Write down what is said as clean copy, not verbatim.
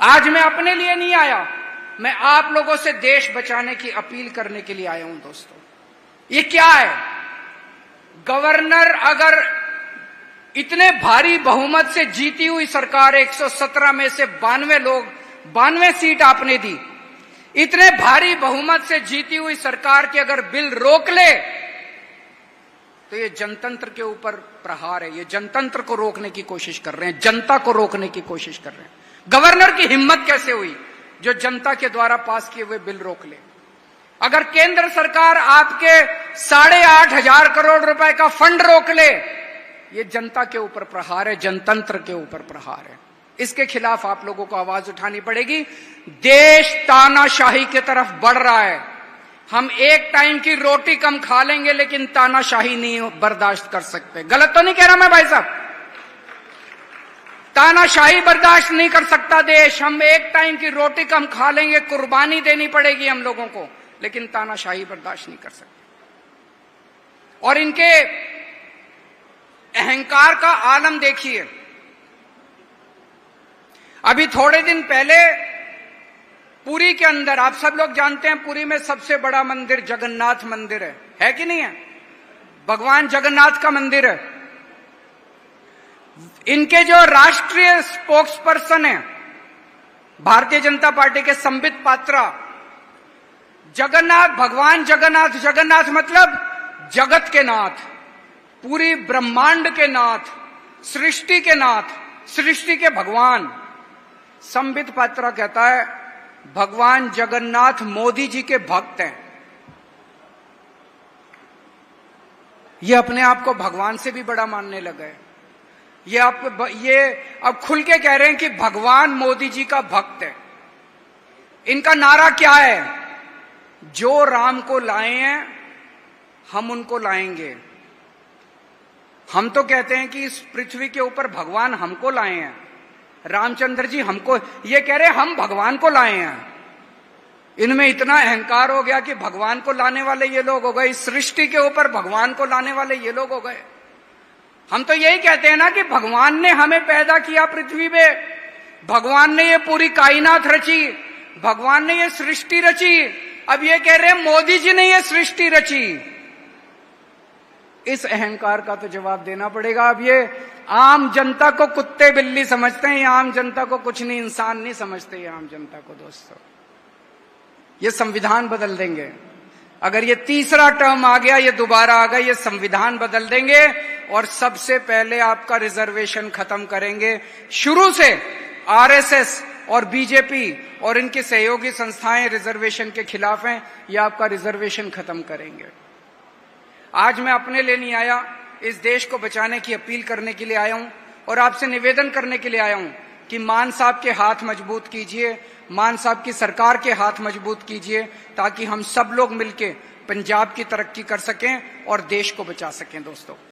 आज मैं अपने लिए नहीं आया, मैं आप लोगों से देश बचाने की अपील करने के लिए आया हूं दोस्तों। ये क्या है? गवर्नर अगर इतने भारी बहुमत से जीती हुई सरकार, 117 में से 92 सीट आपने दी, इतने भारी बहुमत से जीती हुई सरकार की अगर बिल रोक ले तो ये जनतंत्र के ऊपर प्रहार है। ये जनतंत्र को रोकने की कोशिश कर रहे हैं, जनता को रोकने की कोशिश कर रहे हैं। गवर्नर की हिम्मत कैसे हुई जो जनता के द्वारा पास किए हुए बिल रोक ले? अगर केंद्र सरकार आपके 8,500 करोड़ रुपए का फंड रोक ले, ये जनता के ऊपर प्रहार है, जनतंत्र के ऊपर प्रहार है। इसके खिलाफ आप लोगों को आवाज उठानी पड़ेगी। देश तानाशाही की तरफ बढ़ रहा है। हम एक टाइम की रोटी कम खा लेंगे लेकिन तानाशाही नहीं बर्दाश्त कर सकते। गलत तो नहीं कह रहा मैं भाई साहब? तानाशाही बर्दाश्त नहीं कर सकता देश। हम एक टाइम की रोटी कम खा लेंगे, कुर्बानी देनी पड़ेगी हम लोगों को, लेकिन तानाशाही बर्दाश्त नहीं कर सकते। और इनके अहंकार का आलम देखिए। अभी थोड़े दिन पहले पुरी के अंदर, आप सब लोग जानते हैं, पुरी में सबसे बड़ा मंदिर जगन्नाथ मंदिर है कि नहीं है? भगवान जगन्नाथ का मंदिर है। इनके जो राष्ट्रीय स्पोक्स पर्सन है भारतीय जनता पार्टी के संबित पात्रा, जगन्नाथ, भगवान जगन्नाथ, जगन्नाथ मतलब जगत के नाथ, पूरी ब्रह्मांड के नाथ, सृष्टि के नाथ, सृष्टि के भगवान। संबित पात्रा कहता है भगवान जगन्नाथ मोदी जी के भक्त हैं। ये अपने आप को भगवान से भी बड़ा मानने लगा है। ये अब खुल के कह रहे हैं कि भगवान मोदी जी का भक्त है। इनका नारा क्या है? जो राम को लाए हैं हम उनको लाएंगे। हम तो कहते हैं कि इस पृथ्वी के ऊपर भगवान हमको लाए हैं, रामचंद्र जी हमको, ये कह रहे हैं हम भगवान को लाए हैं। इनमें इतना अहंकार हो गया कि भगवान को लाने वाले ये लोग हो गए, इस सृष्टि के ऊपर भगवान को लाने वाले ये लोग हो गए। हम तो यही कहते हैं ना कि भगवान ने हमें पैदा किया पृथ्वी पे, भगवान ने ये पूरी कायनात रची, भगवान ने ये सृष्टि रची। अब ये कह रहे हैं मोदी जी ने ये सृष्टि रची। इस अहंकार का तो जवाब देना पड़ेगा। अब ये आम जनता को कुत्ते बिल्ली समझते हैं, ये आम जनता को कुछ नहीं, इंसान नहीं समझते ये आम जनता को दोस्तों। ये संविधान बदल देंगे। अगर ये तीसरा टर्म आ गया, ये दोबारा आ गया, ये संविधान बदल देंगे और सबसे पहले आपका रिजर्वेशन खत्म करेंगे। शुरू से आरएसएस और बीजेपी और इनकी सहयोगी संस्थाएं रिजर्वेशन के खिलाफ हैं। ये आपका रिजर्वेशन खत्म करेंगे। आज मैं अपने लिए नहीं आया, इस देश को बचाने की अपील करने के लिए आया हूं और आपसे निवेदन करने के लिए आया हूं कि मान साहब के हाथ मजबूत कीजिए, मान साहब की सरकार के हाथ मजबूत कीजिए, ताकि हम सब लोग मिलकर पंजाब की तरक्की कर सकें और देश को बचा सकें दोस्तों।